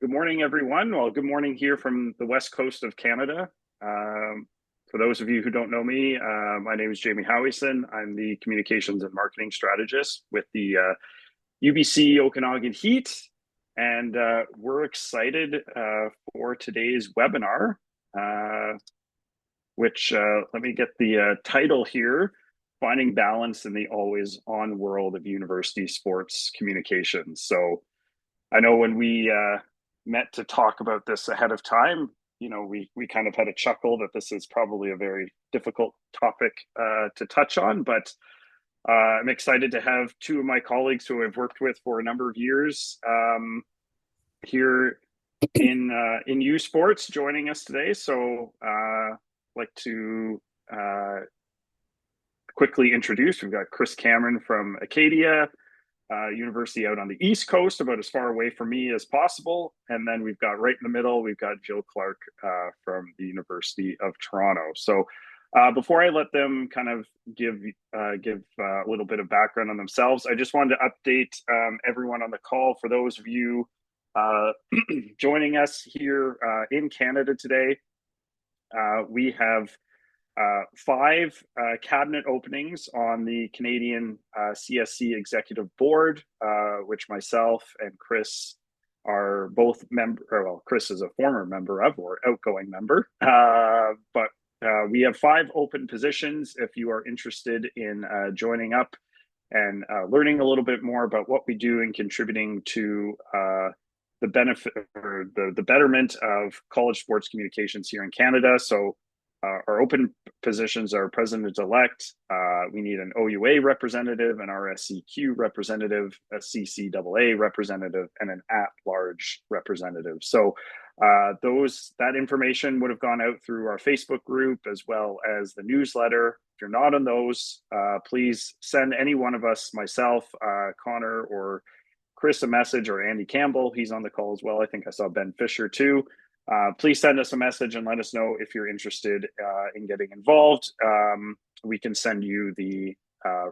Good morning, everyone. Well, good morning here from the west coast of Canada. For those of you who don't know me, my name is Jamie Howieson. I'm the Communications and Marketing Strategist with the UBC Okanagan Heat, and we're excited for today's webinar, which let me get the title here, Finding Balance in the Always On World of University Sports Communications. So I know when we met to talk about this ahead of time, we kind of had a chuckle that this is probably a very difficult topic to touch on, but I'm excited to have two of my colleagues who I've worked with for a number of years here in U Sports joining us today. So I'd like to quickly introduce, we've got Chris Cameron from Acadia University out on the East Coast, about as far away from me as possible. And then we've got right in the middle, we've got Jill Clark from the University of Toronto. So before I let them kind of give a little bit of background on themselves, I just wanted to update everyone on the call. For those of you joining us here in Canada today, we have 5 cabinet openings on the Canadian CSC Executive Board, which myself and Chris are both Chris is a former member of, or outgoing member, but we have 5 open positions. If you are interested in joining up and learning a little bit more about what we do and contributing to the benefit or the betterment of college sports communications here in Canada. So our open positions are president-elect. We need an OUA representative, an RSEQ representative, a CCAA representative, and an at-large representative. So that information would have gone out through our Facebook group as well as the newsletter. If you're not on those, please send any one of us, myself, Connor, or Chris a message, or Andy Campbell. He's on the call as well. I think I saw Ben Fisher too. Please send us a message and let us know if you're interested in getting involved. We can send you the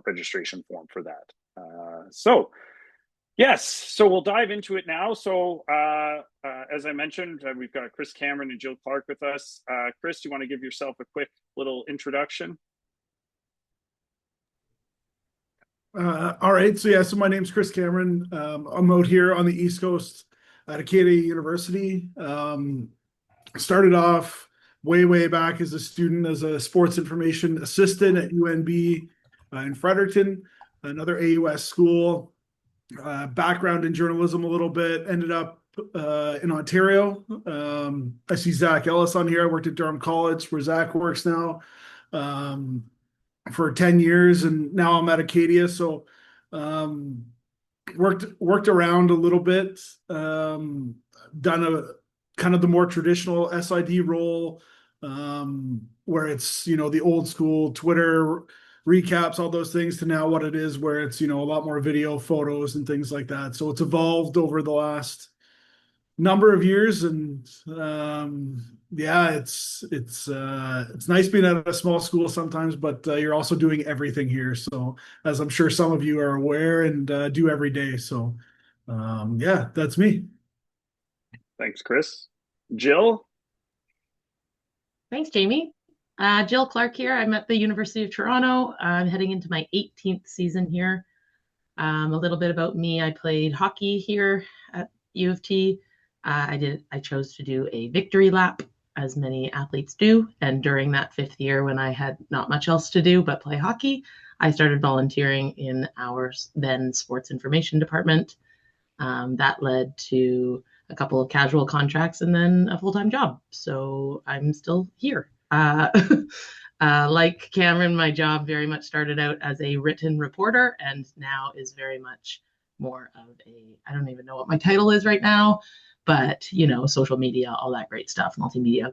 registration form for that. So we'll dive into it now. So as I mentioned, we've got Chris Cameron and Jill Clark with us. Chris, do you want to give yourself a quick little introduction? All right. So my name's Chris Cameron. I'm out here on the East Coast at Acadia University. Started off way back as a student as a sports information assistant at UNB in Fredericton, another AUS school. Background in journalism a little bit. Ended up in Ontario. I see Zach Ellis on here. I worked at Durham College, where Zach works now, for 10 years, and now I'm at Acadia. So worked around a little bit, done a kind of the more traditional SID role, where it's, the old school Twitter recaps, all those things, to now what it is, where it's, a lot more video, photos, and things like that. So it's evolved over the last number of years, and it's nice being at a small school sometimes, but you're also doing everything here. So, as I'm sure some of you are aware, and do every day. So that's me. Thanks, Chris. Jill? Thanks, Jamie. Jill Clark here. I'm at the University of Toronto. I'm heading into my 18th season here. A little bit about me. I played hockey here at U of T. I chose to do a victory lap, as many athletes do. And during that 5th year, when I had not much else to do but play hockey, I started volunteering in our then sports information department. That led to a couple of casual contracts and then a full-time job. So I'm still here. Like Cameron, my job very much started out as a written reporter, and now is very much more of I don't even know what my title is right now, but social media, all that great stuff, multimedia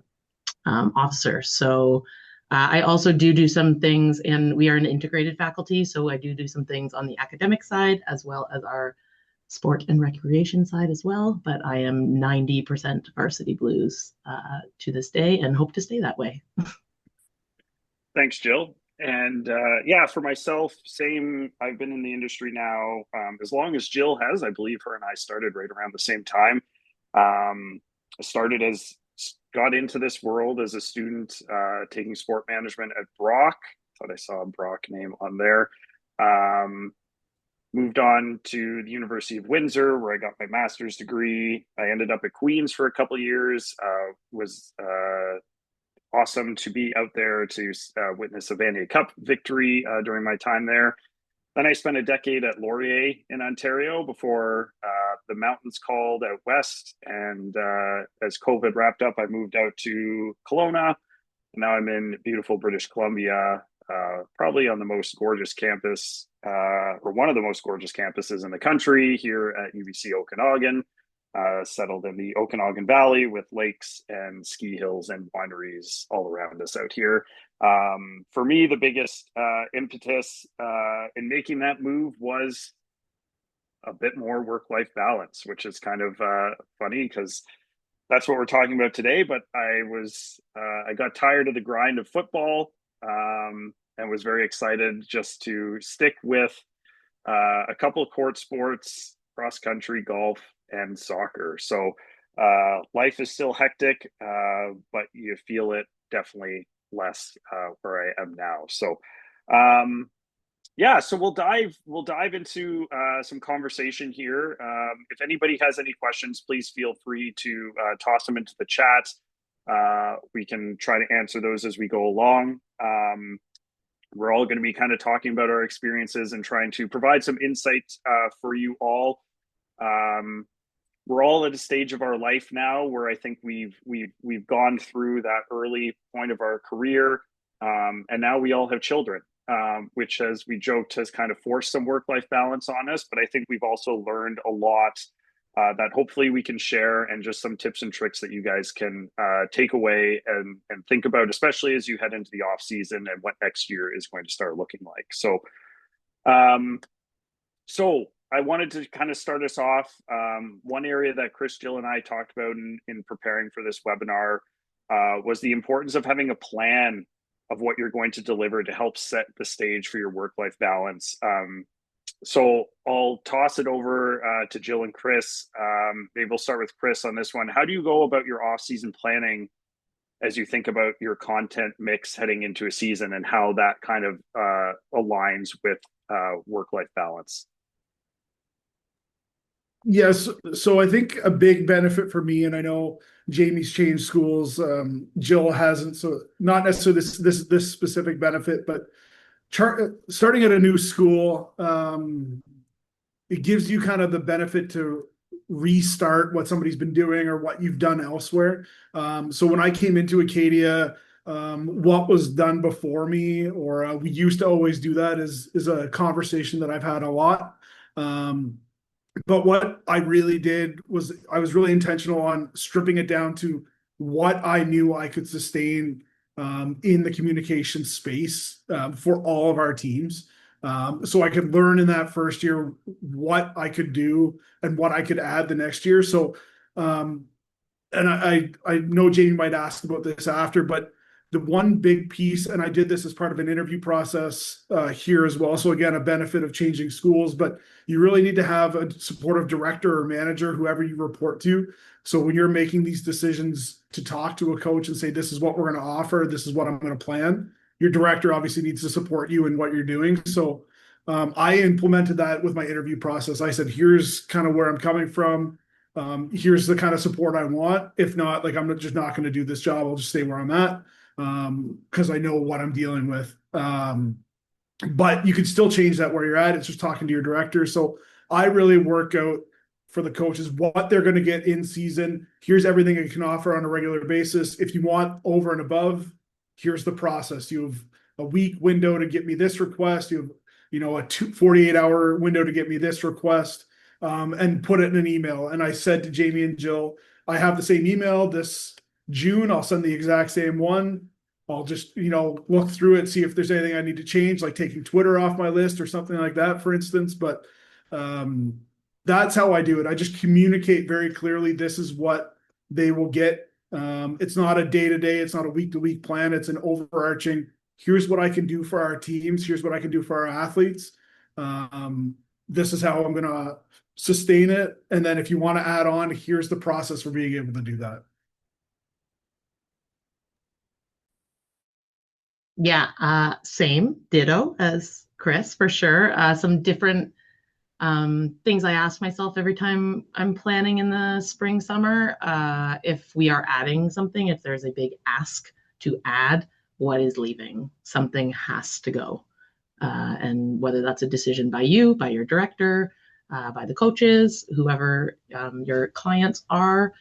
officer. So I also do some things, and we are an integrated faculty, so I do some things on the academic side as well as our sport and recreation side as well. But I am 90% varsity blues to this day, and hope to stay that way. Thanks, Jill. And for myself, same. I've been in the industry now as long as Jill has. I believe her and I started right around the same time. Got into this world as a student, taking sport management at Brock. Thought I saw a Brock name on there. Moved on to the University of Windsor, where I got my master's degree. I ended up at Queen's for a couple of years. Was awesome to be out there to witness a Vanier Cup victory during my time there. Then I spent a decade at Laurier in Ontario before the mountains called out west. And as COVID wrapped up, I moved out to Kelowna. And now I'm in beautiful British Columbia, probably on the most gorgeous campus, or one of the most gorgeous campuses in the country, here at UBC Okanagan. Settled in the Okanagan Valley with lakes and ski hills and wineries all around us out here. For me, the biggest impetus in making that move was a bit more work-life balance, which is kind of funny because that's what we're talking about today. But I got tired of the grind of football, and was very excited just to stick with a couple of court sports, cross country, golf, and soccer. So life is still hectic, but you feel it definitely less where I am now. So so we'll dive into some conversation here. If anybody has any questions, please feel free to toss them into the chat. We can try to answer those as we go along. We're all going to be kind of talking about our experiences and trying to provide some insight for you all. We're all at a stage of our life now where I think we've gone through that early point of our career, and now we all have children, which, as we joked, has kind of forced some work-life balance on us. But I think we've also learned a lot that hopefully we can share, and just some tips and tricks that you guys can take away and think about, especially as you head into the off season and what next year is going to start looking like. So I wanted to kind of start us off. One area that Chris, Jill, and I talked about in preparing for this webinar was the importance of having a plan of what you're going to deliver to help set the stage for your work-life balance. So I'll toss it over to Jill and Chris. Maybe we'll start with Chris on this one. How do you go about your off-season planning as you think about your content mix heading into a season, and how that kind of aligns with work-life balance? Yes. So I think a big benefit for me, and I know Jamie's changed schools, Jill hasn't, so not necessarily this specific benefit, but starting at a new school, it gives you kind of the benefit to restart what somebody's been doing or what you've done elsewhere. So when I came into Acadia, what was done before me, or we used to always do that, is a conversation that I've had a lot. But what I really did was I was really intentional on stripping it down to what I knew I could sustain in the communication space for all of our teams. So I could learn in that first year what I could do and what I could add the next year. So, and I know Jamie might ask about this after, but the one big piece, and I did this as part of an interview process here as well. So again, a benefit of changing schools, but you really need to have a supportive director or manager, whoever you report to. So when you're making these decisions to talk to a coach and say, this is what we're going to offer, this is what I'm going to plan, your director obviously needs to support you in what you're doing. So I implemented that with my interview process. I said, here's kind of where I'm coming from. Here's the kind of support I want. If not, like, I'm just not going to do this job. I'll just stay where I'm at. Because I know what I'm dealing with. But you can still change that where you're at. It's just talking to your director. So I really work out for the coaches what they're going to get in season. Here's everything I can offer on a regular basis. If you want over and above, here's the process. You have a week window to get me this request. You have, a 48-hour window to get me this request, and put it in an email. And I said to Jamie and Jill, I have the same email this June. I'll send the exact same one. I'll just, look through it, see if there's anything I need to change, like taking Twitter off my list or something like that, for instance. But that's how I do it. I just communicate very clearly. This is what they will get. It's not a day-to-day. It's not a week-to-week plan. It's an overarching, here's what I can do for our teams. Here's what I can do for our athletes. This is how I'm going to sustain it, and then if you want to add on, here's the process for being able to do that. Yeah, same, ditto as Chris for sure. Some different things I ask myself every time I'm planning in the spring, summer. If we are adding something, if there's a big ask to add, what is leaving? Something has to go. And whether that's a decision by you, by your director, by the coaches, whoever your clients are,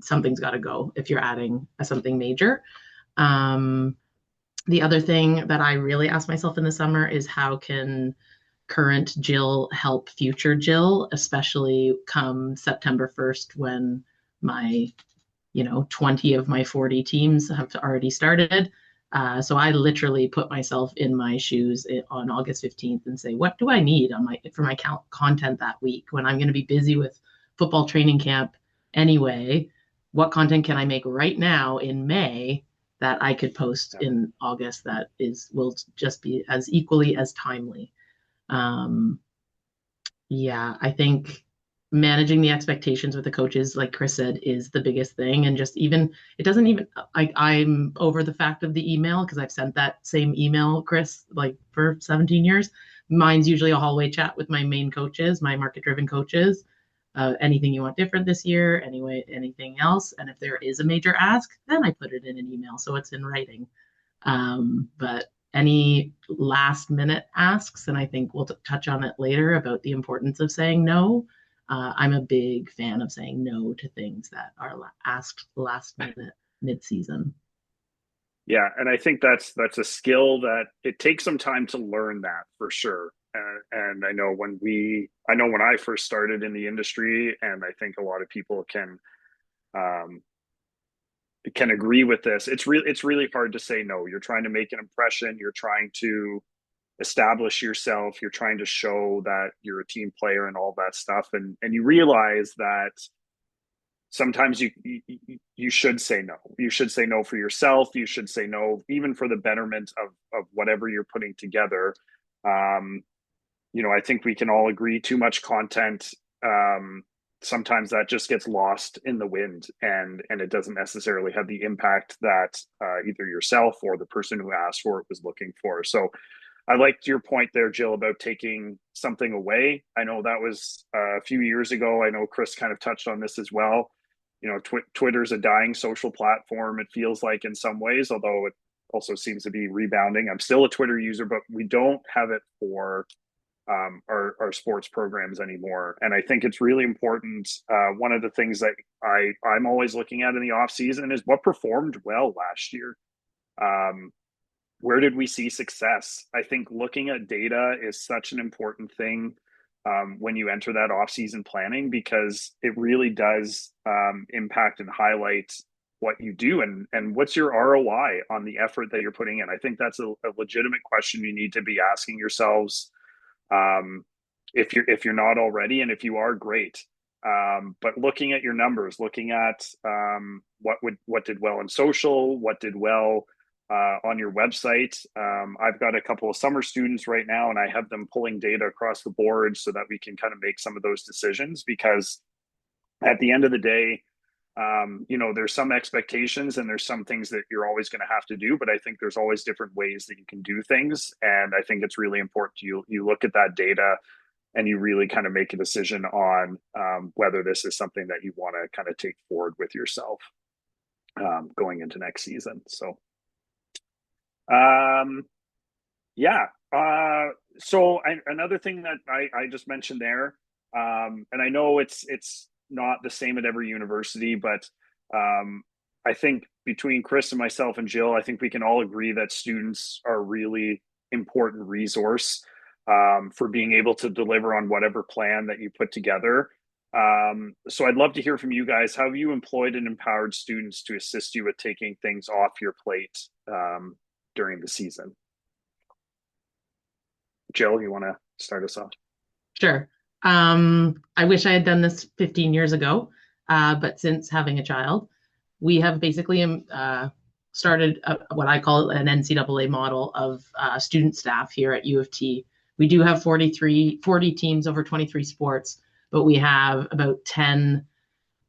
something's got to go if you're adding something major. The other thing that I really ask myself in the summer is how can current Jill help future Jill, especially come September 1st when my 20 of my 40 teams have already started. So I literally put myself in my shoes on August 15th and say, what do I need for my content that week when I'm going to be busy with football training camp anyway? What content can I make right now in May that I could post in August that will just be as equally as timely? Yeah, I think managing the expectations with the coaches, like Chris said, is the biggest thing. And just even, it doesn't even, I'm over the fact of the email because I've sent that same email, Chris, like for 17 years. Mine's usually a hallway chat with my main coaches, my market-driven coaches. Anything you want different this year, anyway, anything else. And if there is a major ask, then I put it in an email so it's in writing. But any last minute asks, and I think we'll touch on it later about the importance of saying no. I'm a big fan of saying no to things that are asked last minute, mid-season. Yeah, and I think that's a skill that it takes some time to learn that for sure. And I know when I first started in the industry, and I think a lot of people can agree with this. It's really hard to say no. You're trying to make an impression. You're trying to establish yourself. You're trying to show that you're a team player and all that stuff. And you realize that sometimes you should say no. You should say no for yourself. You should say no even for the betterment of whatever you're putting together. I think we can all agree too much content. Sometimes that just gets lost in the wind, and it doesn't necessarily have the impact that either yourself or the person who asked for it was looking for. So I liked your point there, Jill, about taking something away. I know that was a few years ago. I know Chris kind of touched on this as well. Twitter's a dying social platform, it feels like, in some ways, although it also seems to be rebounding. I'm still a Twitter user, but we don't have it for our sports programs anymore. And I think it's really important. One of the things that I'm always looking at in the off season is what performed well last year. Where did we see success? I think looking at data is such an important thing when you enter that off-season planning, because it really does impact and highlight what you do and what's your ROI on the effort that you're putting in. I think that's a legitimate question you need to be asking yourselves if you're not already, and if you are, great. But looking at your numbers, looking at what did well in social, what did well on your website. I've got a couple of summer students right now, and I have them pulling data across the board so that we can kind of make some of those decisions, because at the end of the day, there's some expectations and there's some things that you're always going to have to do, but I think there's always different ways that you can do things. And I think it's really important you look at that data and you really kind of make a decision on whether this is something that you want to kind of take forward with yourself going into next season. So another thing that I just mentioned there, and I know it's not the same at every university, but I think between Chris and myself and Jill, I think we can all agree that students are a really important resource for being able to deliver on whatever plan that you put together. So I'd love to hear from you guys. How have you employed and empowered students to assist you with taking things off your plate during the season? Jill, you want to start us off? Sure. I wish I had done this 15 years ago, but since having a child, we have basically started what I call an NCAA model of student staff here at U of T, We do have 40 teams over 23 sports, but we have about 10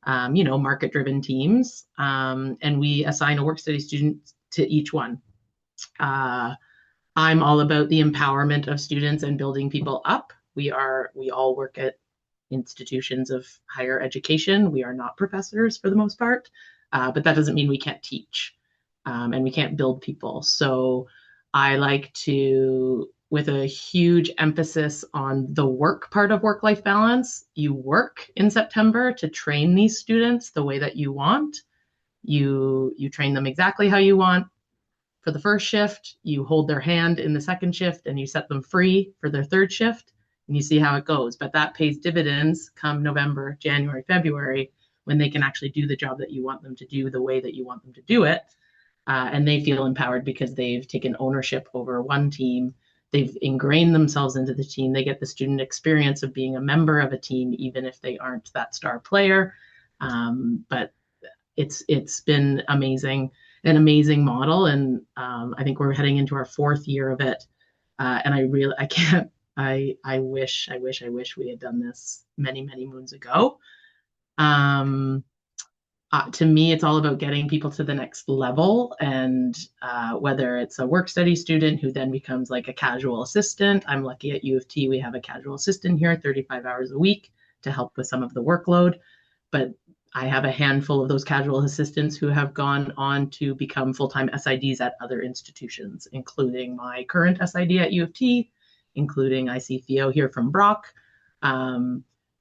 market-driven teams, and we assign a work study student to each one. I'm all about the empowerment of students and building people up. We all work at institutions of higher education. We are not professors for the most part, but that doesn't mean we can't teach, and we can't build people. So I like to, with a huge emphasis on the work part of work-life balance, you work in September to train these students the way that you want. You train them exactly how you want for the first shift, you hold their hand in the second shift, and you set them free for their third shift, and you see how it goes. But that pays dividends come November, January, February, when they can actually do the job that you want them to do the way that you want them to do it. And they feel empowered because they've taken ownership over one team. They've ingrained themselves into the team. They get the student experience of being a member of a team, even if they aren't that star player. But it's been amazing, an amazing model. And I think we're heading into our 4th year of it. And I wish we had done this many, many moons ago. To me, it's all about getting people to the next level. And whether it's a work study student who then becomes like a casual assistant. I'm lucky at U of T, we have a casual assistant here, 35 hours a week to help with some of the workload. But I have a handful of those casual assistants who have gone on to become full-time SIDs at other institutions, including my current SID at U of T, including I see Theo here from Brock.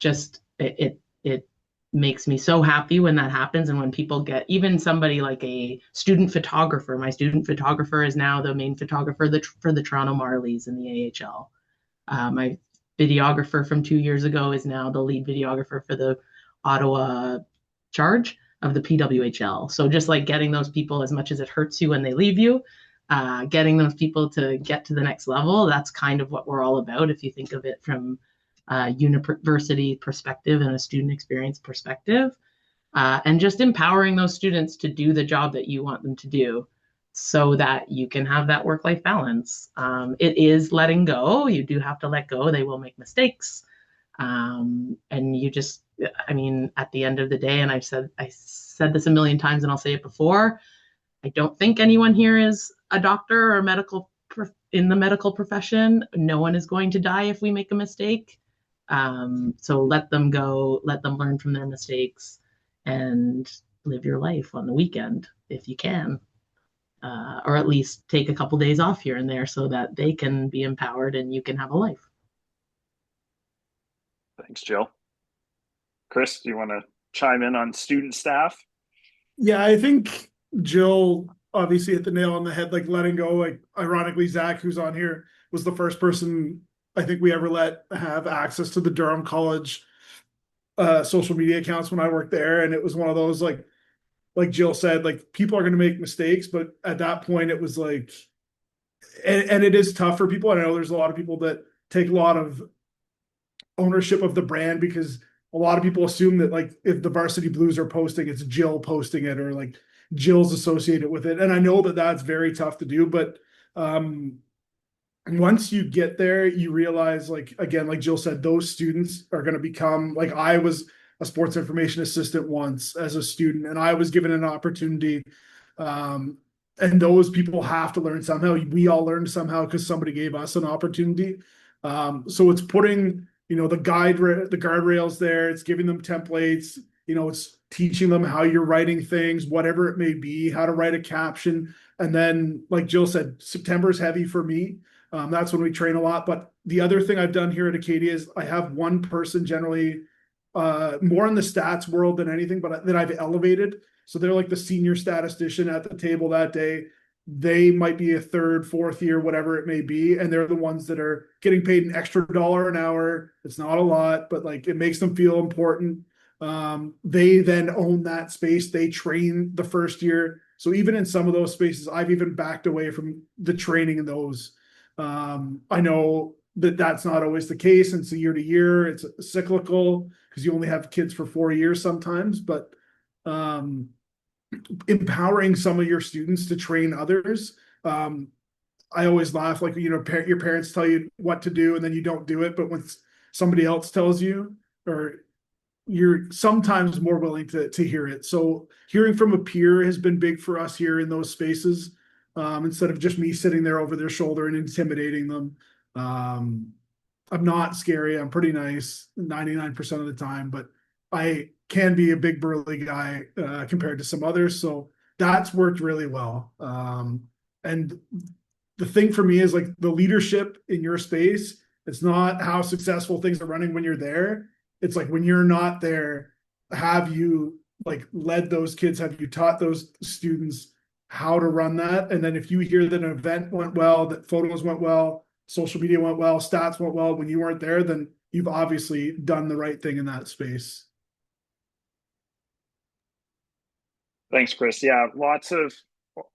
It makes me so happy when that happens, and when people get even somebody like a student photographer. My student photographer is now the main photographer for the Toronto Marlies in the AHL. My videographer from 2 years ago is now the lead videographer for the Ottawa Charge of the PWHL. So just like getting those people, as much as it hurts you when they leave you, getting those people to get to the next level, that's kind of what we're all about if you think of it from a university perspective and a student experience perspective, and just empowering those students to do the job that you want them to do so that you can have that work-life balance. It is letting go. You do have to let go. They will make mistakes. And you just, I mean, at the end of the day, and I said this a million times and I'll say it before, I don't think anyone here is a doctor or in the medical profession. No one is going to die if we make a mistake. So let them go, let them learn from their mistakes, and live your life on the weekend if you can, or at least take a couple days off here and there so that they can be empowered and you can have a life. Thanks, Jill. Chris, do you want to chime in on student staff? Yeah, I think Jill obviously hit the nail on the head, like letting go. Like, ironically, Zach, who's on here, was the first person I think we ever let have access to the Durham College social media accounts when I worked there. And it was one of those, like Jill said, like, people are going to make mistakes, but at that point it was like, and it is tough for people. I know there's a lot of people that take a lot of ownership of the brand, because a lot of people assume that, like, if the Varsity Blues are posting, it's Jill posting it, or like Jill's associated with it. And I know that that's very tough to do, but once you get there, you realize, like, again, like Jill said, those students are going to become, like, I was a sports information assistant once as a student, and I was given an opportunity. And those people have to learn somehow. We all learned somehow because somebody gave us an opportunity. So it's putting, the guardrails there. It's giving them templates. It's teaching them how you're writing things, whatever it may be, how to write a caption. And then, like Jill said, September is heavy for me. That's when we train a lot. But the other thing I've done here at Acadia is I have one person, generally more in the stats world than anything, but that I've elevated. So they're like the senior statistician at the table that day. They might be a 3rd, 4th year, whatever it may be. And they're the ones that are getting paid an extra $1 an hour. It's not a lot, but like, it makes them feel important. They then own that space. They train the first year. So even in some of those spaces, I've even backed away from the training in those. I know that that's not always the case. It's a year to year. It's cyclical because you only have kids for 4 years sometimes, but empowering some of your students to train others. I always laugh, like, you know, your parents tell you what to do and then you don't do it, but when somebody else tells you, or you're sometimes more willing to hear it. So hearing from a peer has been big for us here in those spaces. Instead of just me sitting there over their shoulder and intimidating them. I'm not scary. I'm pretty nice 99% of the time, but I can be a big burly guy compared to some others. So that's worked really well. And the thing for me is like the leadership in your space. It's not how successful things are running when you're there. It's like when you're not there, have you like led those kids? Have you taught those students how to run that? And then if you hear that an event went well, that photos went well, social media went well, stats went well when you weren't there, then you've obviously done the right thing in that space. Thanks, Chris. Yeah, lots of.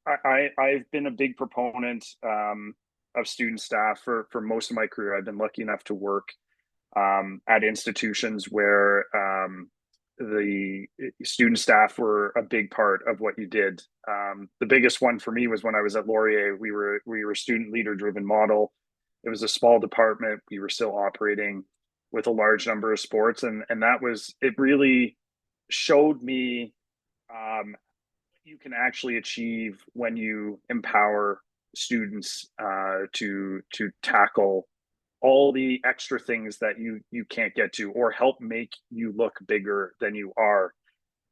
I've been a big proponent of student staff for most of my career. I've been lucky enough to work at institutions where the student staff were a big part of what you did. The biggest one for me was when I was at Laurier. We were student leader driven model. It was a small department. We were still operating with a large number of sports, and that was, it really showed me you can actually achieve when you empower students to tackle all the extra things that you can't get to, or help make you look bigger than you are.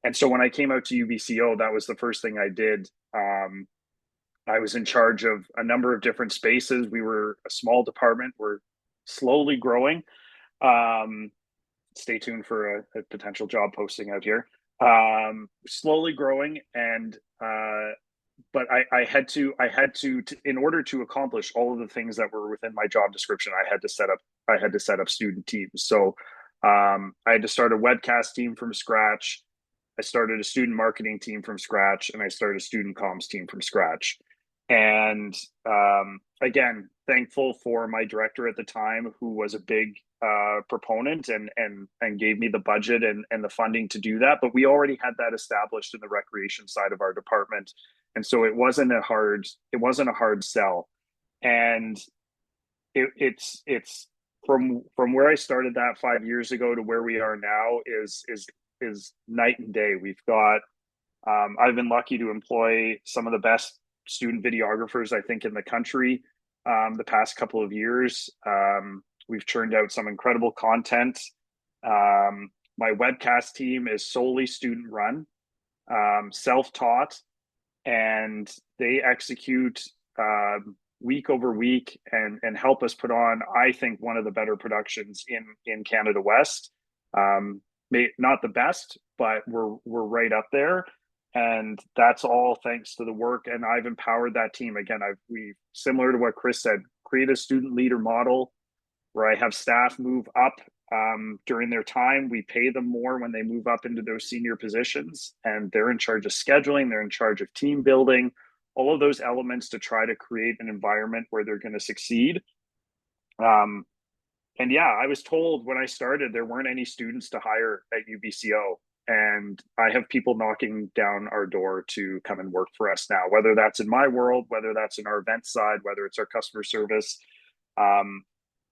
And so when I came out to UBCO, that was the first thing I did. I was in charge of a number of different spaces. We were a small department. We're slowly growing. Stay tuned for a potential job posting out here. Slowly growing, and but I had to in order to accomplish all of the things that were within my job description, I had to set up student teams. So I had to start a webcast team from scratch. I started a student marketing team from scratch, and I started a student comms team from scratch. And again, thankful for my director at the time, who was a big proponent and gave me the budget and the funding to do that. But we already had that established in the recreation side of our department, and so it wasn't a hard sell. And it's from where I started that 5 years ago to where we are now is night and day. We've got I've been lucky to employ some of the best student videographers, I think, in the country the past couple of years. We've churned out some incredible content. My webcast team is solely student run, self-taught, and they execute week over week and help us put on, I think, one of the better productions in Canada West. Not the best, but we're right up there. And that's all thanks to the work. And I've empowered that team. Again, we, similar to what Chris said, create a student leader model where I have staff move up during their time. We pay them more when they move up into those senior positions, and they're in charge of scheduling. They're in charge of team building, all of those elements to try to create an environment where they're going to succeed. And yeah, I was told when I started, there weren't any students to hire at UBCO. And I have people knocking down our door to come and work for us now, whether that's in my world, whether that's in our event side, whether it's our customer service.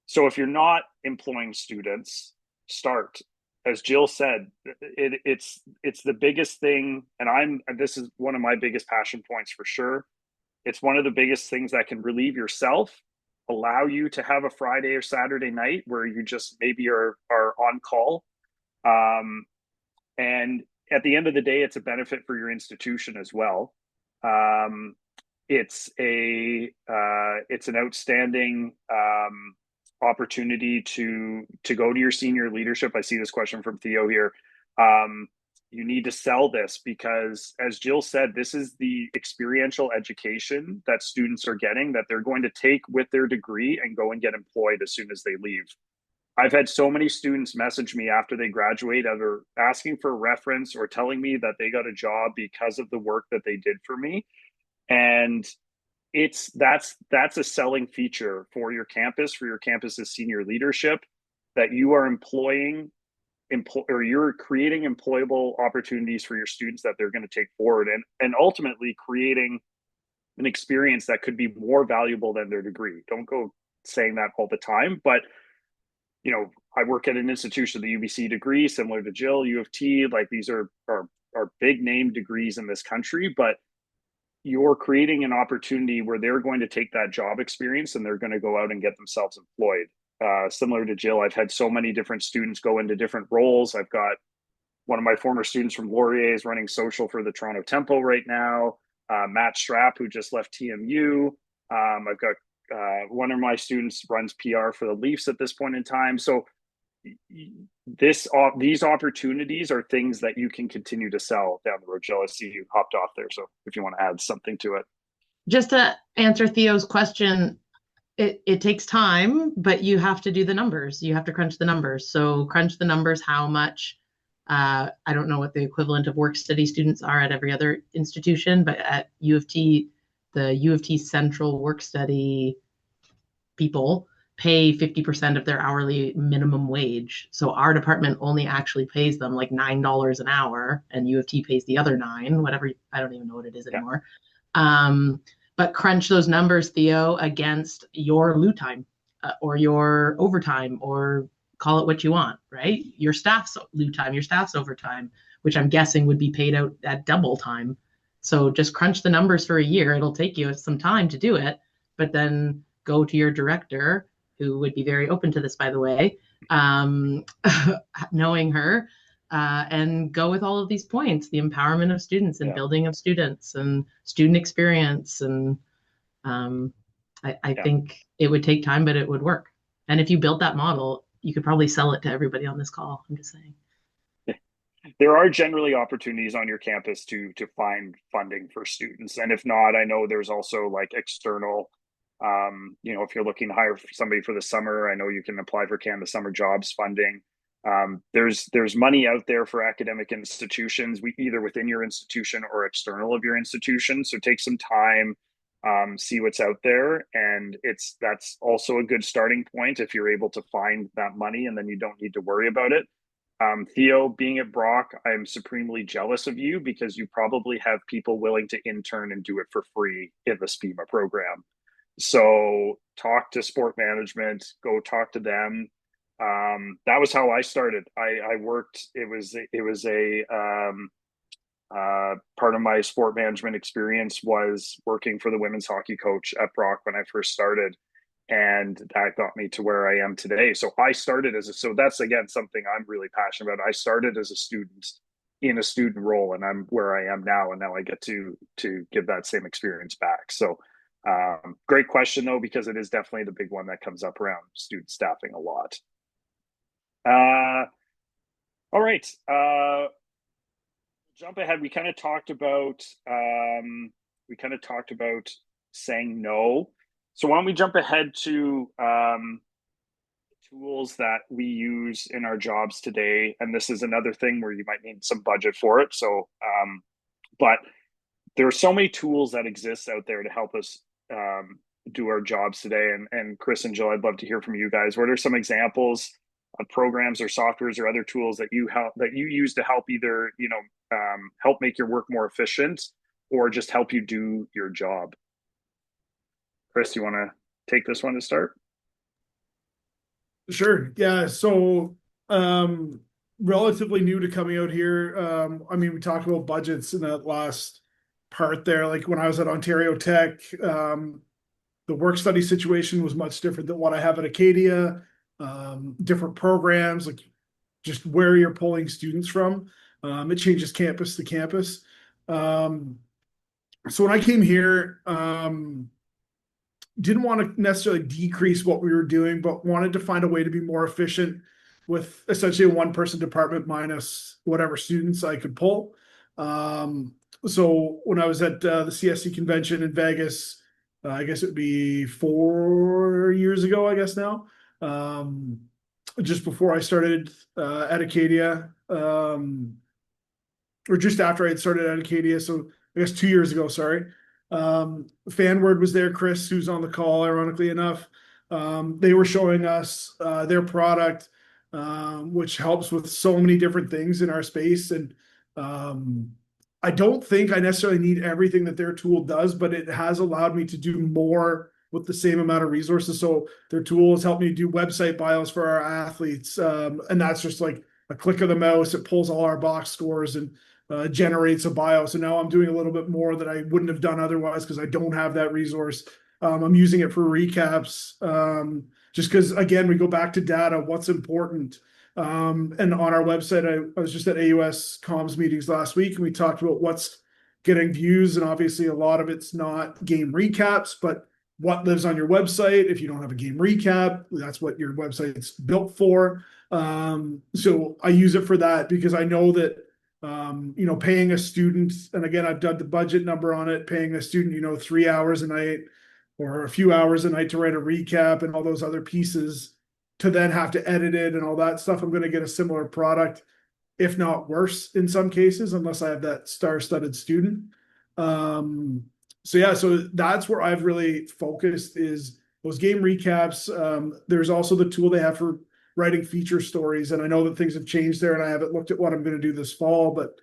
So if you're not employing students, start. As Jill said, it's the biggest thing. And this is one of my biggest passion points for sure. It's one of the biggest things that can relieve yourself, allow you to have a Friday or Saturday night where you just maybe are on call. And at the end of the day, it's a benefit for your institution as well. It's an outstanding opportunity to go to your senior leadership. I see this question from Theo here. You need to sell this because, as Jill said, this is the experiential education that students are getting, that they're going to take with their degree and go and get employed as soon as they leave. I've had so many students message me after they graduate, either asking for a reference or telling me that they got a job because of the work that they did for me. And that's a selling feature for your campus's senior leadership, that you are or you're creating employable opportunities for your students that they're going to take forward, and ultimately creating an experience that could be more valuable than their degree. Don't go saying that all the time, but I work at an institution, the UBC degree, similar to Jill, U of T. Like these are big name degrees in this country, but you're creating an opportunity where they're going to take that job experience and they're going to go out and get themselves employed. Similar to Jill, I've had so many different students go into different roles. I've got one of my former students from Laurier is running social for the Toronto Tempo right now. Matt Strapp, who just left TMU. I've got one of my students runs PR for the Leafs at this point in time. So these opportunities are things that you can continue to sell down the road. Jill, I see you hopped off there. So if you want to add something to it. Just to answer Theo's question, it takes time, but you have to do the numbers. You have to crunch the numbers. So crunch the numbers, how much, I don't know what the equivalent of work study students are at every other institution, but at U of T, the U of T central work study people pay 50% of their hourly minimum wage. So our department only actually pays them like $9 an hour, and U of T pays the other $9, whatever. I don't even know what it is anymore. But crunch those numbers, Theo, against your loo time or your overtime, or call it what you want, right? Your staff's loo time, your staff's overtime, which I'm guessing would be paid out at double time. So just crunch the numbers for a year. It'll take you some time to do it, but then go to your director, who would be very open to this, by the way, knowing her, and go with all of these points, the empowerment of students and building of students and student experience. And I think it would take time, but it would work. And if you built that model, you could probably sell it to everybody on this call. I'm just saying. There are generally opportunities on your campus to find funding for students. And if not, I know there's also like external, if you're looking to hire somebody for the summer, I know you can apply for Canada Summer Jobs funding. There's money out there for academic institutions, either within your institution or external of your institution. So take some time, see what's out there. And that's also a good starting point if you're able to find that money, and then you don't need to worry about it. Theo, being at Brock, I'm supremely jealous of you because you probably have people willing to intern and do it for free in the SPEMA program. So talk to sport management, go talk to them. That was how I started. I worked, it was a part of my sport management experience was working for the women's hockey coach at Brock when I first started. And that got me to where I am today. So I started so that's again, something I'm really passionate about. I started as a student in a student role, and I'm where I am now. And now I get to give that same experience back. So great question though, because it is definitely the big one that comes up around student staffing a lot. All right. Jump ahead. We kind of talked about saying no. So why don't we jump ahead to tools that we use in our jobs today? And this is another thing where you might need some budget for it. So, but there are so many tools that exist out there to help us do our jobs today. And Chris and Jill, I'd love to hear from you guys. What are some examples of programs or softwares or other tools that you use to help either help make your work more efficient or just help you do your job? Chris, you want to take this one to start? Sure. Yeah. So, relatively new to coming out here. We talked about budgets in that last part there. Like when I was at Ontario Tech, the work study situation was much different than what I have at Acadia. Different programs, like just where you're pulling students from. It changes campus to campus. So when I came here, didn't want to necessarily decrease what we were doing, but wanted to find a way to be more efficient with essentially a one-person department minus whatever students I could pull. So when I was at the CSC convention in Vegas, I guess it would be 4 years ago, I guess now, just before I started at Acadia, or just after I had started at Acadia. So I guess 2 years ago, sorry. Fanword was there, Chris, who's on the call, ironically enough. They were showing us their product, which helps with so many different things in our space. And I don't think I necessarily need everything that their tool does, but it has allowed me to do more with the same amount of resources. So their tool has helped me do website bios for our athletes. And that's just like a click of the mouse. It pulls all our box scores and generates a bio. So now I'm doing a little bit more that I wouldn't have done otherwise because I don't have that resource. I'm using it for recaps. Just because, again, we go back to data, what's important. And on our website, I was just at AUS comms meetings last week, and we talked about what's getting views. And obviously, a lot of it's not game recaps, but what lives on your website. If you don't have a game recap, that's what your website's built for. So I use it for that because I know that, paying a student, and again, I've done the budget number on it, paying a student, 3 hours a night or a few hours a night to write a recap and all those other pieces to then have to edit it and all that stuff. I'm going to get a similar product, if not worse in some cases, unless I have that star-studded student. So that's where I've really focused is those game recaps. There's also the tool they have for writing feature stories. And I know that things have changed there and I haven't looked at what I'm going to do this fall, but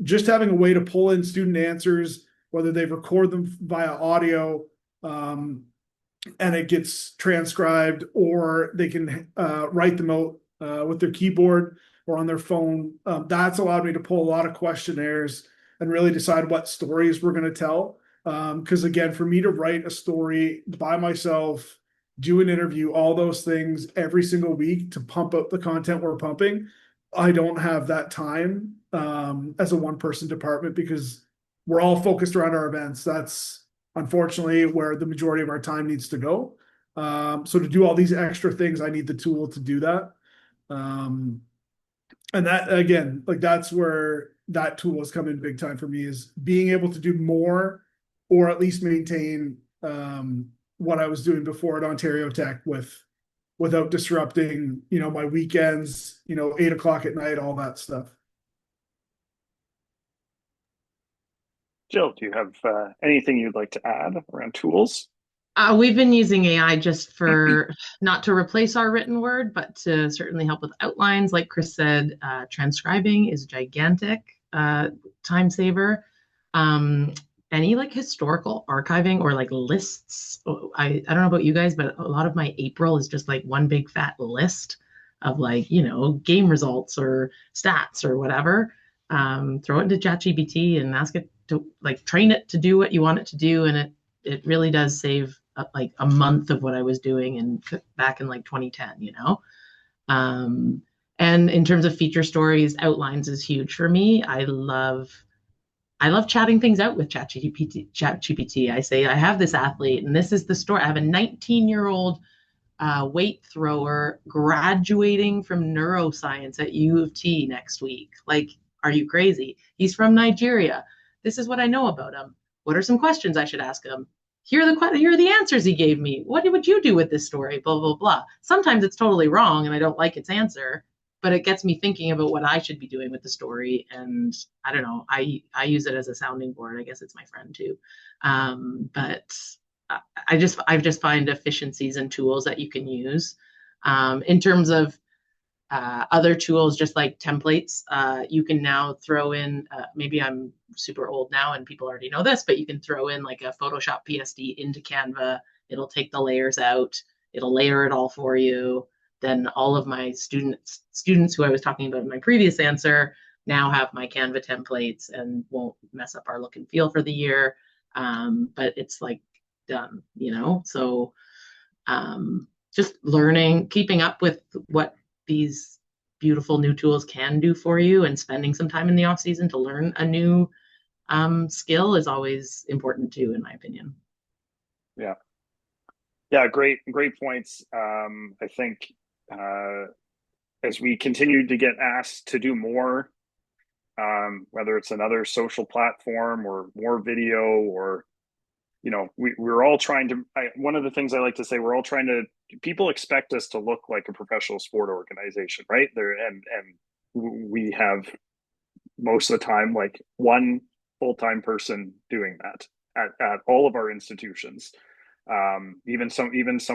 just having a way to pull in student answers, whether they record them via audio, and it gets transcribed, or they can write them out with their keyboard or on their phone. That's allowed me to pull a lot of questionnaires and really decide what stories we're going to tell. Because again, for me to write a story by myself, do an interview, all those things every single week to pump up the content we're pumping, I don't have that time as a one-person department because we're all focused around our events. That's unfortunately where the majority of our time needs to go. So to do all these extra things, I need the tool to do that. And that, again, like that's where that tool has come in big time for me, is being able to do more or at least maintain what I was doing before at Ontario Tech without disrupting, my weekends, 8 o'clock at night, all that stuff. Jill, do you have anything you'd like to add around tools? We've been using AI just for not to replace our written word, but to certainly help with outlines. Like Chris said, transcribing is gigantic time saver. Any like historical archiving or like lists. I don't know about you guys, but a lot of my April is just like one big fat list of like, game results or stats or whatever. Throw it into ChatGPT and ask it to like train it to do what you want it to do, and it really does save like a month of what I was doing back in like 2010. And in terms of feature stories, outlines is huge for me. I love chatting things out with ChatGPT. I say I have this athlete, and this is the story. I have a 19-year-old weight thrower graduating from neuroscience at U of T next week. Like, are you crazy? He's from Nigeria. This is what I know about him. What are some questions I should ask him? Here are the answers he gave me. What would you do with this story? Blah, blah, blah. Sometimes it's totally wrong and I don't like its answer, but it gets me thinking about what I should be doing with the story. And I don't know, I use it as a sounding board. I guess it's my friend too. But I just find efficiencies and tools that you can use. In terms of other tools, just like templates, you can now throw in, maybe I'm super old now and people already know this, but you can throw in like a Photoshop PSD into Canva. It'll take the layers out. It'll layer it all for you. Then all of my students who I was talking about in my previous answer now have my Canva templates and won't mess up our look and feel for the year. But it's like done, So just learning, keeping up with what these beautiful new tools can do for you, and spending some time in the off season to learn a new skill is always important too, in my opinion. Yeah, great points. I think as we continue to get asked to do more, whether it's another social platform or more video, or we're all trying to, one of the things I like to say, we're all trying to, people expect us to look like a professional sport organization, right? And we have most of the time like one full-time person doing that at all of our institutions. Even some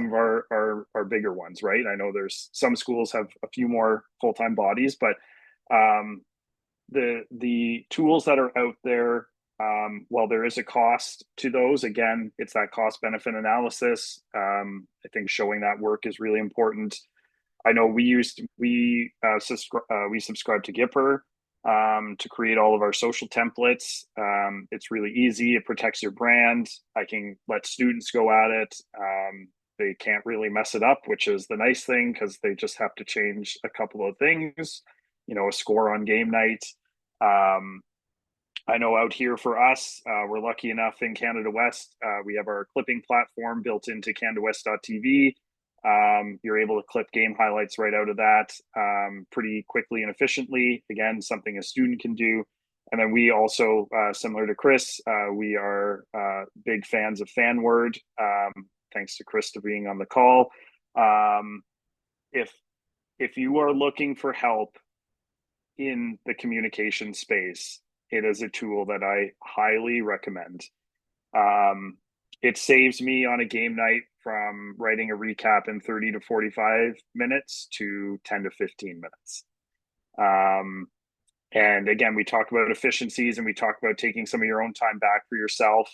of our bigger ones, right? I know there's some schools have a few more full-time bodies, but the tools that are out there, while there is a cost to those, again, it's that cost benefit analysis. I think showing that work is really important. I know we subscribe to Gipper to create all of our social templates. It's really easy. It protects your brand. I can let students go at it. They can't really mess it up, which is the nice thing because they just have to change a couple of things, a score on game night. I know out here for us, we're lucky enough in Canada West, we have our clipping platform built into CanadaWest.tv. You're able to clip game highlights right out of that pretty quickly and efficiently. Again, something a student can do. And then we also, similar to Chris, we are big fans of FanWord. Thanks to Chris for being on the call. If you are looking for help in the communication space, it is a tool that I highly recommend. It saves me on a game night from writing a recap in 30 to 45 minutes to 10 to 15 minutes. And again, we talked about efficiencies and we talked about taking some of your own time back for yourself.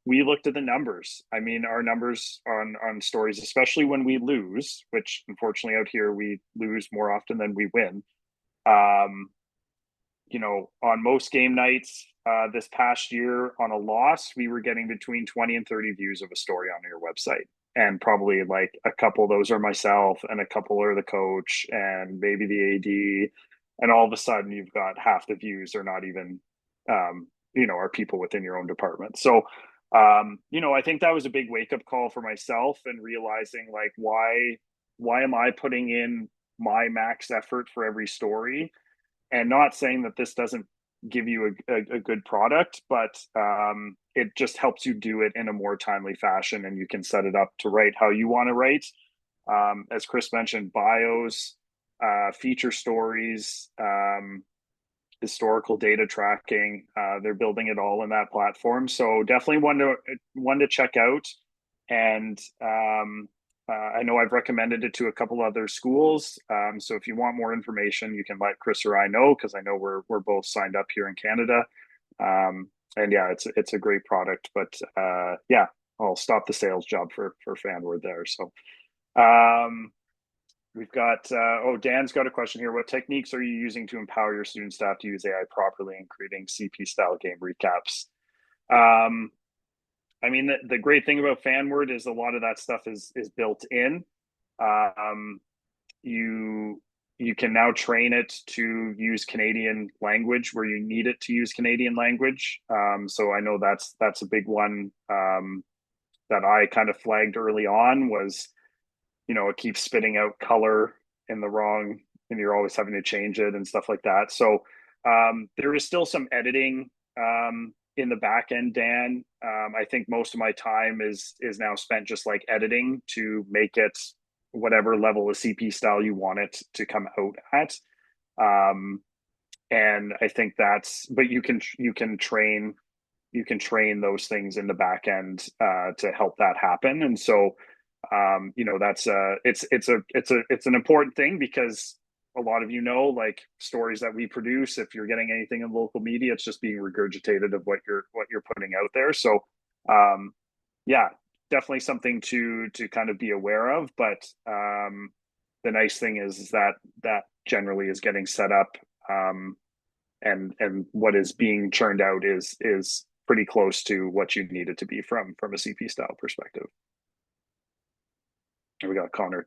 We looked at the numbers. I mean, our numbers on stories, especially when we lose, which unfortunately out here we lose more often than we win. On most game nights this past year on a loss, we were getting between 20 and 30 views of a story on your website. And probably like a couple of those are myself and a couple are the coach and maybe the AD. And all of a sudden you've got half the views are not even, are people within your own department. So, I think that was a big wake up call for myself and realizing like, why am I putting in my max effort for every story? And not saying that this doesn't give you a good product, but it just helps you do it in a more timely fashion and you can set it up to write how you want to write. As Chris mentioned, bios, feature stories, historical data tracking, they're building it all in that platform. So definitely one to check out. And I know I've recommended it to a couple other schools. So if you want more information, you can let Chris or I know, because I know we're both signed up here in Canada. And yeah, it's a great product. But yeah, I'll stop the sales job for FanWord there. So we've got Dan's got a question here. What techniques are you using to empower your student staff to use AI properly in creating CP style game recaps? I mean, the great thing about FanWord is a lot of that stuff is built in. You can now train it to use Canadian language where you need it to use Canadian language. So I know that's a big one that I kind of flagged early on was, it keeps spitting out color in the wrong, and you're always having to change it and stuff like that. So there is still some editing in the back end, Dan. I think most of my time is now spent just like editing to make it whatever level of CP style you want it to come out at. And I think but you can train those things in the back end to help that happen. And so, that's it's an important thing because a lot of like stories that we produce, if you're getting anything in local media, it's just being regurgitated of what you're putting out there. So yeah, definitely something to kind of be aware of. But the nice thing is that generally is getting set up, and what is being churned out is pretty close to what you need it to be from a CP style perspective. And we got Connor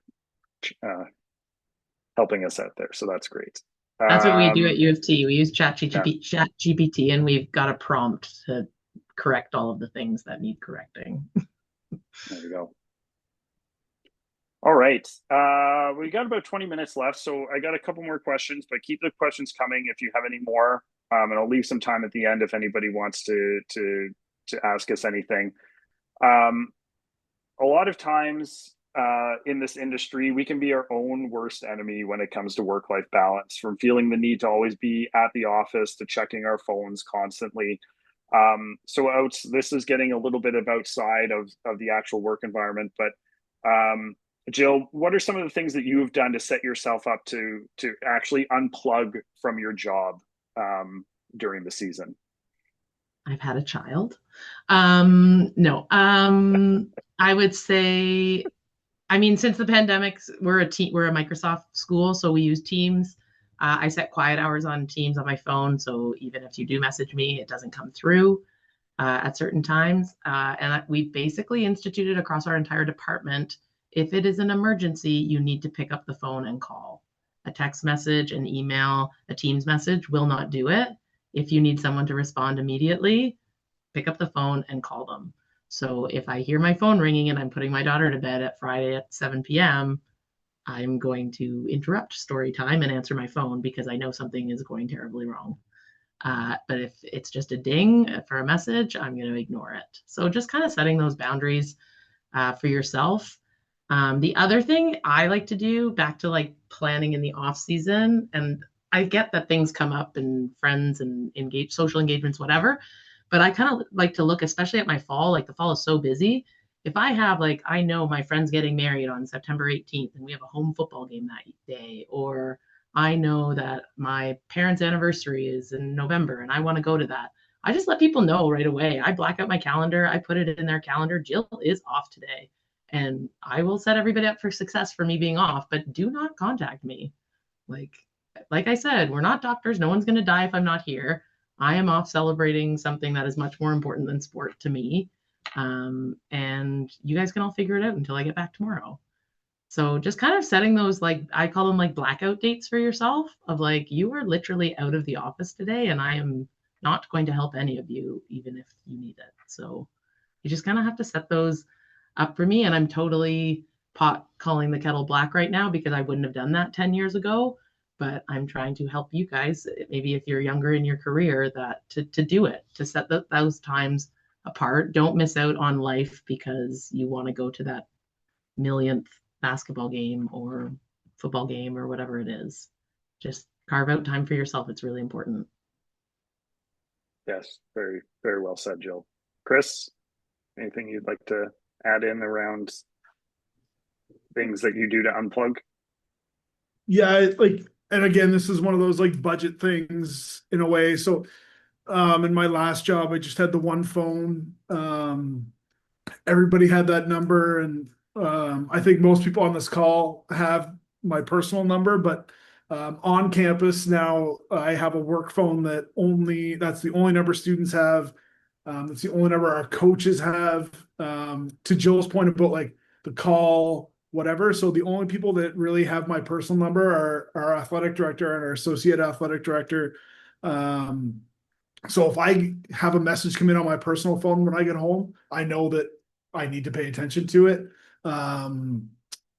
helping us out there, so that's great. That's what we do at U of T. We use ChatGPT, and we've got a prompt to correct all of the things that need correcting. There we go. All right. We got about 20 minutes left, so I got a couple more questions, but keep the questions coming if you have any more. And I'll leave some time at the end if anybody wants to ask us anything. A lot of times in this industry, we can be our own worst enemy when it comes to work-life balance, from feeling the need to always be at the office to checking our phones constantly. So this is getting a little bit of outside of the actual work environment, but Jill, what are some of the things that you've done to set yourself up to actually unplug from your job during the season? I've had a child. No, I would say, I mean, since the pandemic, we're a Microsoft school, so we use Teams. I set quiet hours on Teams on my phone, so even if you do message me, it doesn't come through at certain times. And we basically instituted across our entire department, if it is an emergency, you need to pick up the phone and call. A text message, an email, a Teams message will not do it. If you need someone to respond immediately, pick up the phone and call them. So if I hear my phone ringing and I'm putting my daughter to bed at Friday at 7 p.m., I'm going to interrupt story time and answer my phone because I know something is going terribly wrong. But if it's just a ding for a message, I'm going to ignore it. So just kind of setting those boundaries for yourself. The other thing I like to do, back to like planning in the off season, and I get that things come up and friends and social engagements, whatever, but I kind of like to look, especially at my fall, like the fall is so busy. If I have like, I know my friend's getting married on September 18th and we have a home football game that day, or I know that my parents' anniversary is in November and I want to go to that. I just let people know right away. I black out my calendar. I put it in their calendar. Jill is off today. And I will set everybody up for success for me being off, but do not contact me. Like I said, we're not doctors. No one's going to die if I'm not here. I am off celebrating something that is much more important than sport to me. And you guys can all figure it out until I get back tomorrow. So just kind of setting those, like, I call them like blackout dates for yourself of like, you are literally out of the office today and I am not going to help any of you, even if you need it. So you just kind of have to set those up for me. And I'm totally pot calling the kettle black right now because I wouldn't have done that 10 years ago. But I'm trying to help you guys, maybe if you're younger in your career, that to do it, to set those times apart. Don't miss out on life because you want to go to that millionth basketball game or football game or whatever it is. Just carve out time for yourself. It's really important. Yes, very, very well said, Jill. Chris, anything you'd like to add in around things that you do to unplug? Yeah, like, and again, this is one of those like budget things in a way. So, in my last job, I just had the one phone. Everybody had that number, and I think most people on this call have my personal number, but on campus now, I have a work phone that's the only number students have. That's the only number our coaches have. To Jill's point about like the call, whatever. So the only people that really have my personal number are our athletic director and our associate athletic director. So if I have a message come in on my personal phone when I get home, I know that I need to pay attention to it.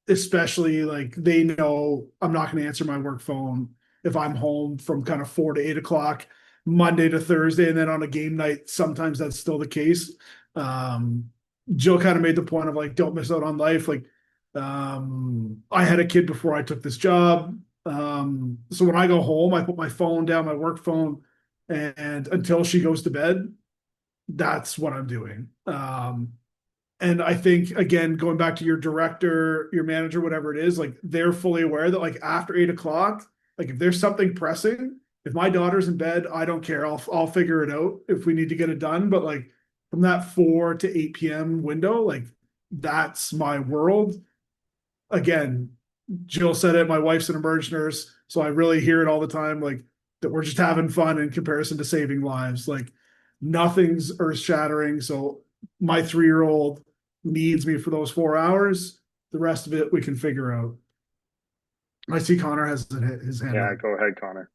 Especially like they know I'm not going to answer my work phone if I'm home from kind of 4 to 8 o'clock Monday to Thursday, and then on a game night, sometimes that's still the case. Jill kind of made the point of like, don't miss out on life. Like, I had a kid before I took this job. So when I go home, I put my phone down, my work phone, and until she goes to bed, that's what I'm doing. And I think, again, going back to your director, your manager, whatever it is, like they're fully aware that like after 8 o'clock, like if there's something pressing, if my daughter's in bed, I don't care. I'll figure it out if we need to get it done. But like from that 4 to 8 p.m. window, like that's my world. Again, Jill said it, my wife's an emerge nurse, so I really hear it all the time, like that we're just having fun in comparison to saving lives. Like nothing's earth shattering. So my 3-year-old needs me for those 4 hours. The rest of it we can figure out. I see Connor has his hand Yeah, up. go ahead, Connor.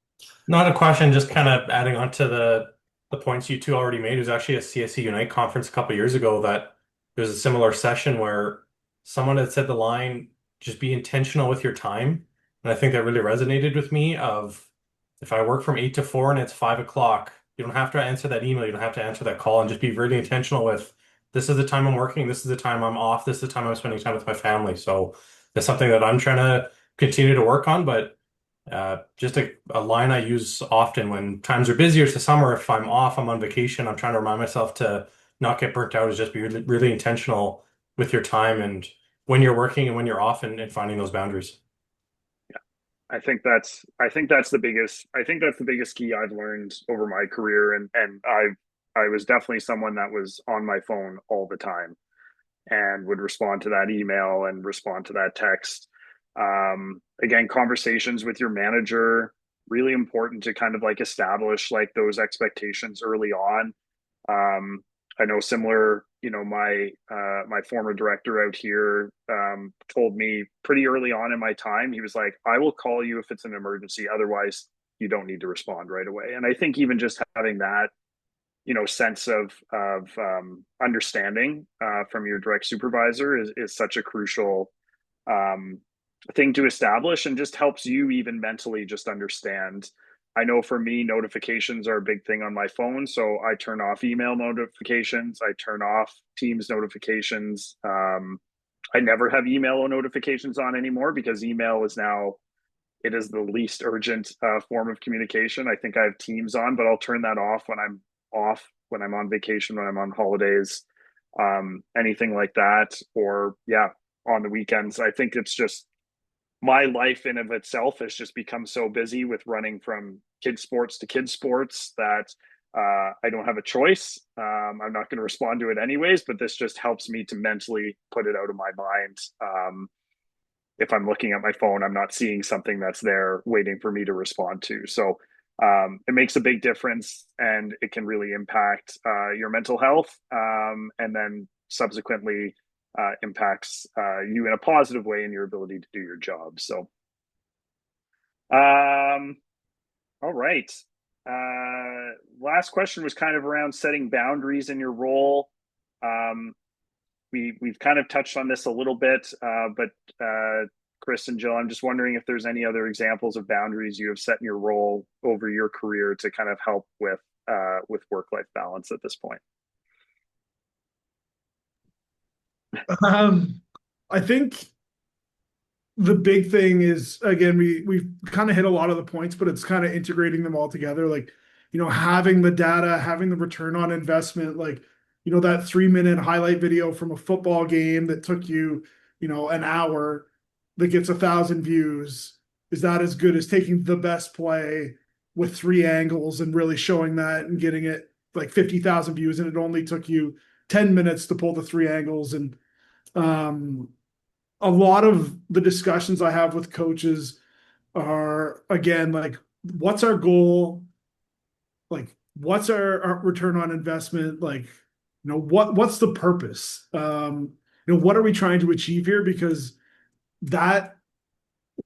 Not a question, just kind of adding on to the points you two already made. It was actually a CSC Unite conference a couple years ago that there was a similar session where someone had said the line, just be intentional with your time. And I think that really resonated with me of if I work from 8 to 4 and it's 5 o'clock, you don't have to answer that email, you don't have to answer that call, and just be really intentional with this is the time I'm working, this is the time I'm off, this is the time I'm spending time with my family. So that's something that I'm trying to continue to work on, but just a line I use often when times are busier. It's the summer. If I'm off, I'm on vacation, I'm trying to remind myself to not get burnt out, is just be really, really intentional with your time and when you're working and when you're off, and finding those boundaries. I think that's the biggest key I've learned over my career, and I was definitely someone that was on my phone all the time and would respond to that email and respond to that text. Again, conversations with your manager, really important to kind of like establish like those expectations early on. I know similar, my former director out here told me pretty early on in my time, he was like, I will call you if it's an emergency. Otherwise, you don't need to respond right away. And I think even just having that, sense of understanding from your direct supervisor is such a crucial thing to establish, and just helps you even mentally just understand. I know for me, notifications are a big thing on my phone. So I turn off email notifications. I turn off Teams notifications. I never have email notifications on anymore, because email is now, it is the least urgent form of communication. I think I have Teams on, but I'll turn that off when I'm off, when I'm on vacation, when I'm on holidays, anything like that. Or yeah, on the weekends. I think it's just, my life in of itself has just become so busy with running from kid sports to kid sports that I don't have a choice. I'm not going to respond to it anyways, but this just helps me to mentally put it out of my mind. If I'm looking at my phone, I'm not seeing something that's there waiting for me to respond to. So it makes a big difference, and it can really impact your mental health, and then subsequently impacts you in a positive way in your ability to do your job. So, all right. Last question was kind of around setting boundaries in your role. We've kind of touched on this a little bit, but Chris and Jill, I'm just wondering if there's any other examples of boundaries you have set in your role over your career to kind of help with work-life balance at this point. I think the big thing is, again, we've kind of hit a lot of the points, but it's kind of integrating them all together. Like, having the data, having the return on investment, like, that 3-minute highlight video from a football game that took you, an hour, that gets 1,000 views. Is that as good as taking the best play with 3 angles and really showing that and getting it like 50,000 views, and it only took you 10 minutes to pull the 3 angles? And a lot of the discussions I have with coaches are, again, like, what's our goal? Like, what's our return on investment? Like, what's the purpose? What are we trying to achieve here? Because that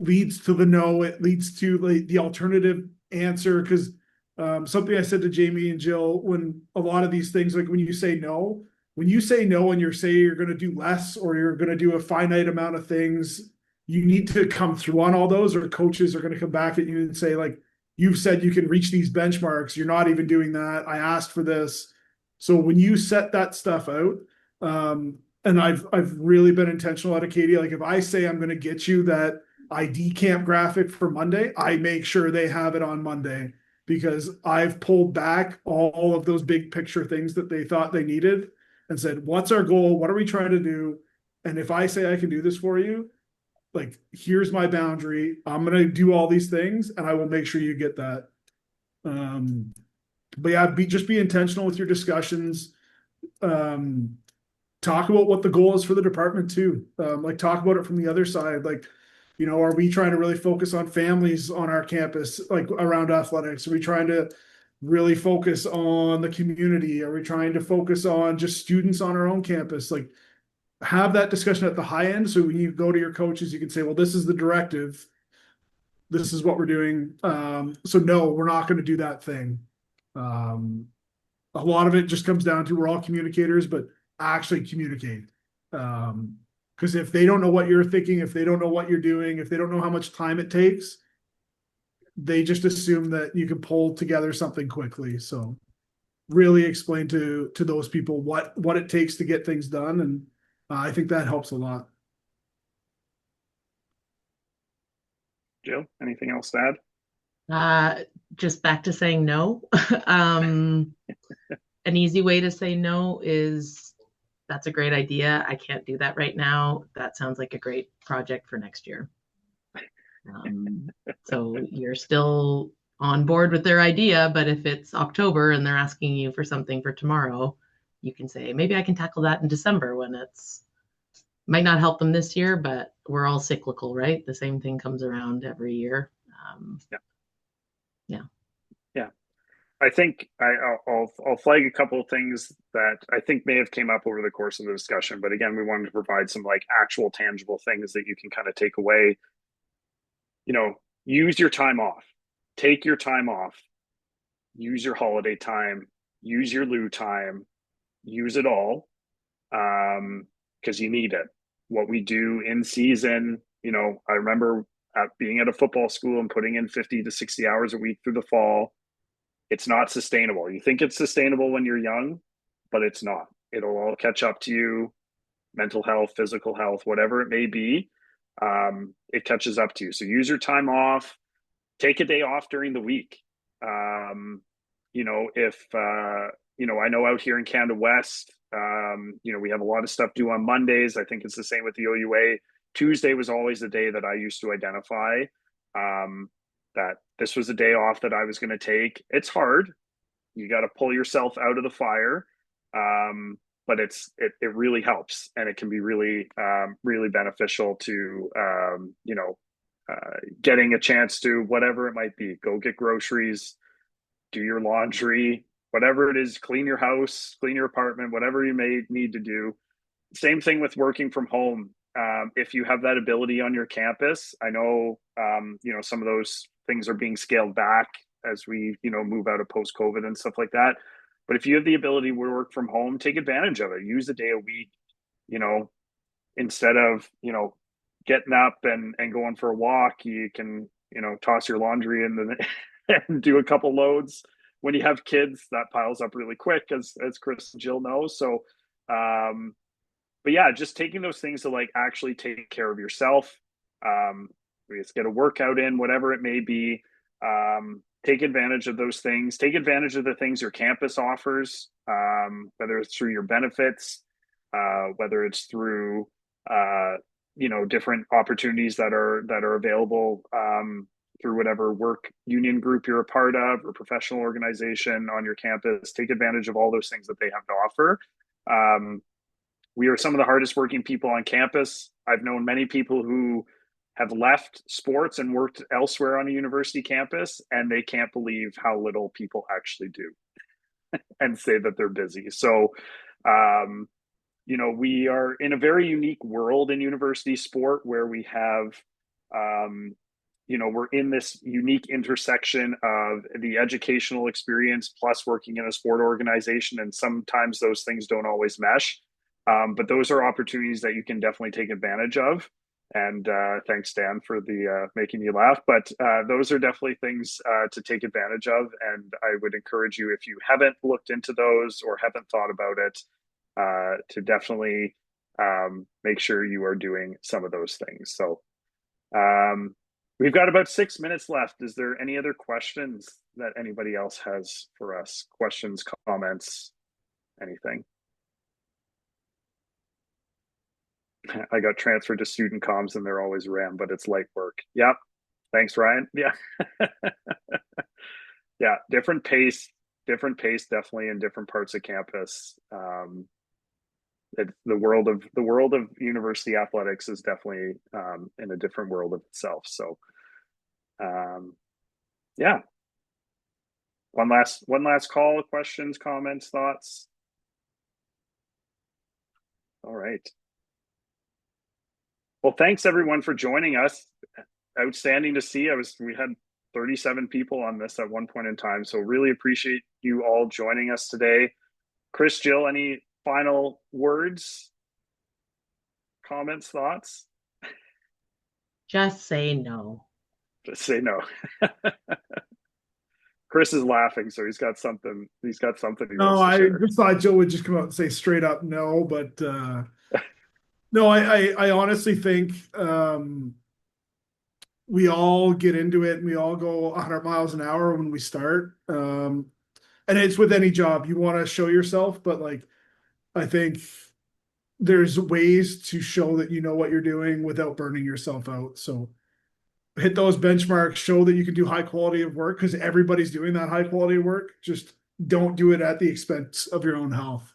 leads to the no, it leads to the alternative answer. Because something I said to Jamie and Jill, when a lot of these things, like when you say no and you say you're going to do less, or you're going to do a finite amount of things, you need to come through on all those, or coaches are going to come back at you and say, like, you've said you can reach these benchmarks, you're not even doing that. I asked for this. So when you set that stuff out, and I've really been intentional at Acadia. Like, if I say I'm going to get you that ID camp graphic for Monday, I make sure they have it on Monday, because I've pulled back all of those big picture things that they thought they needed and said, what's our goal? What are we trying to do? And if I say I can do this for you, like, here's my boundary. I'm going to do all these things, and I will make sure you get that. But yeah, just be intentional with your discussions. Talk about what the goal is for the department too. Like, talk about it from the other side. Like, are we trying to really focus on families on our campus, like around athletics? Are we trying to really focus on the community? Are we trying to focus on just students on our own campus? Like, have that discussion at the high end. So when you go to your coaches, you can say, well, this is the directive. This is what we're doing. So no, we're not going to do that thing. A lot of it just comes down to, we're all communicators, but actually communicate. Because if they don't know what you're thinking, if they don't know what you're doing, if they don't know how much time it takes, they just assume that you can pull together something quickly. So really explain to those people what it takes to get things done. And I think that helps a lot. Jill, anything else to add? Just back to saying no. An easy way to say no is that's a great idea. I can't do that right now. That sounds like a great project for next year. So you're still on board with their idea, but if it's October and they're asking you for something for tomorrow, you can say, maybe I can tackle that in December when it's might not help them this year, but we're all cyclical, right? The same thing comes around every year. Yeah. I think I'll flag a couple of things that I think may have came up over the course of the discussion, but again, we wanted to provide some like actual tangible things that you can kind of take away. Use your time off, take your time off, use your holiday time, use your loo time, use it all, because you need it. What we do in season, I remember being at a football school and putting in 50 to 60 hours a week through the fall. It's not sustainable. You think it's sustainable when you're young, but it's not. It'll all catch up to you, mental health, physical health, whatever it may be. It catches up to you. So use your time off, take a day off during the week. I know out here in Canada West, we have a lot of stuff due on Mondays. I think it's the same with the OUA. Tuesday was always the day that I used to identify that this was a day off that I was going to take. It's hard. You got to pull yourself out of the fire. But it really helps, and it can be really, really beneficial to, getting a chance to whatever it might be, go get groceries, do your laundry, whatever it is, clean your house, clean your apartment, whatever you may need to do. Same thing with working from home. If you have that ability on your campus, I know, some of those things are being scaled back as we, move out of post-COVID and stuff like that. But if you have the ability to work from home, take advantage of it. Use a day a week, instead of, getting up and going for a walk, you can, toss your laundry in and do a couple loads. When you have kids, that piles up really quick, as Chris and Jill know. So, but yeah, just taking those things to like actually take care of yourself. Just get a workout in, whatever it may be. Take advantage of those things. Take advantage of the things your campus offers, whether it's through your benefits, whether it's through different opportunities that are available through whatever work union group you're a part of or professional organization on your campus. Take advantage of all those things that they have to offer. We are some of the hardest working people on campus. I've known many people who have left sports and worked elsewhere on a university campus, and they can't believe how little people actually do and say that they're busy. So, we are in a very unique world in university sport where we have, we're in this unique intersection of the educational experience plus working in a sport organization. And sometimes those things don't always mesh. But those are opportunities that you can definitely take advantage of. And thanks, Dan, for the making you laugh. But those are definitely things to take advantage of. And I would encourage you, if you haven't looked into those or haven't thought about it, to definitely make sure you are doing some of those things. So we've got about 6 minutes left. Is there any other questions that anybody else has for us? Questions, comments, anything? I got transferred to student comms and they're always RAM, but it's light work. Yep. Thanks, Ryan. Yeah. Yeah. Different pace, definitely in different parts of campus. The world of university athletics is definitely in a different world of itself. So, yeah. One last call. Questions, comments, thoughts. All right. Well, thanks everyone for joining us. Outstanding to see. We had 37 people on this at one point in time. So really appreciate you all joining us today. Chris, Jill, any final words, comments, thoughts? Just say no. Just say no. Chris is laughing, so he's got something. He No, wants to share. just thought Joe would just come out and say straight up no, but no, I honestly think we all get into it and we all go 100 miles an hour when we start. And it's with any job, you want to show yourself, but like I think there's ways to show that you know what you're doing without burning yourself out. So hit those benchmarks, show that you can do high quality of work, because everybody's doing that high quality of work. Just don't do it at the expense of your own health.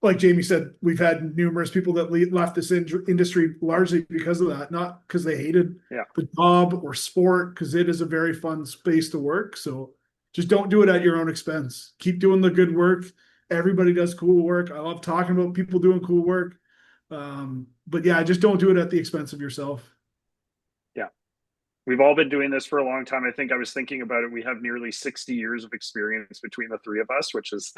Like Jamie said, we've had numerous people that left this industry largely because of that, not because they hated the job or sport, because it is a very fun space to work. So just don't do it at your own expense. Keep doing the good work. Everybody does cool work. I love talking about people doing cool work. But yeah, just don't do it at the expense of yourself. Yeah. We've all been doing this for a long time. I think I was thinking about it. We have nearly 60 years of experience between the three of us, which is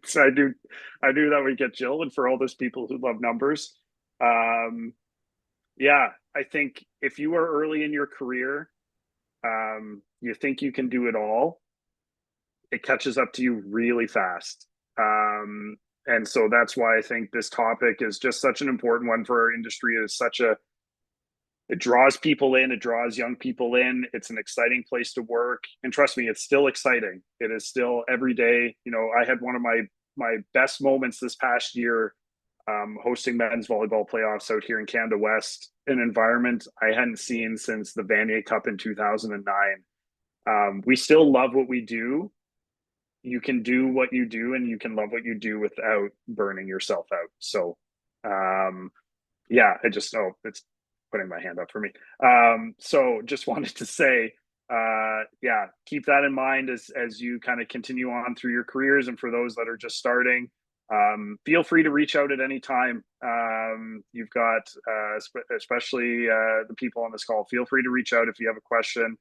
so I do that we get Jill, and for all those people who love numbers. Yeah, I think if you are early in your career, you think you can do it all, it catches up to you really fast. And so that's why I think this topic is just such an important one for our industry. It is it draws people in, it draws young people in. It's an exciting place to work. And trust me, it's still exciting. It is still every day. You know, I had one of my best moments this past year, hosting men's volleyball playoffs out here in Canada West, an environment I hadn't seen since the Vanier Cup in 2009. We still love what we do. You can do what you do, and you can love what you do without burning yourself out. So, yeah, it's putting my hand up for me. So just wanted to say, yeah, keep that in mind as you kind of continue on through your careers. And for those that are just starting, feel free to reach out at any time. You've got, especially the people on this call, feel free to reach out if you have a question.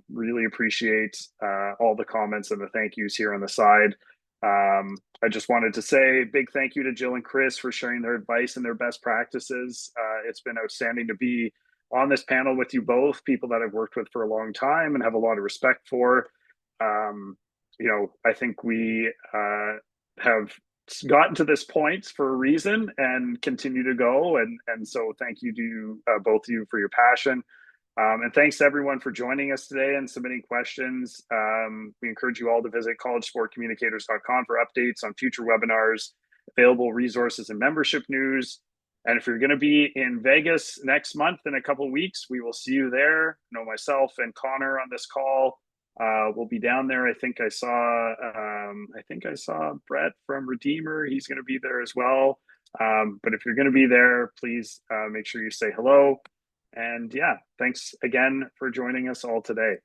Really appreciate all the comments and the thank yous here on the side. I just wanted to say a big thank you to Jill and Chris for sharing their advice and their best practices. It's been outstanding to be on this panel with you both, people that I've worked with for a long time and have a lot of respect for. You know, I think we have gotten to this point for a reason and continue to go. And so thank you to both of you for your passion. And thanks to everyone for joining us today and submitting questions. We encourage you all to visit collegesportcommunicators.com for updates on future webinars, available resources, and membership news. And if you're going to be in Vegas next month in a couple of weeks, we will see you there. You know, myself and Connor on this call will be down there. I think I saw Brett from Redeemer. He's going to be there as well. But if you're going to be there, please make sure you say hello. And yeah, thanks again for joining us all today.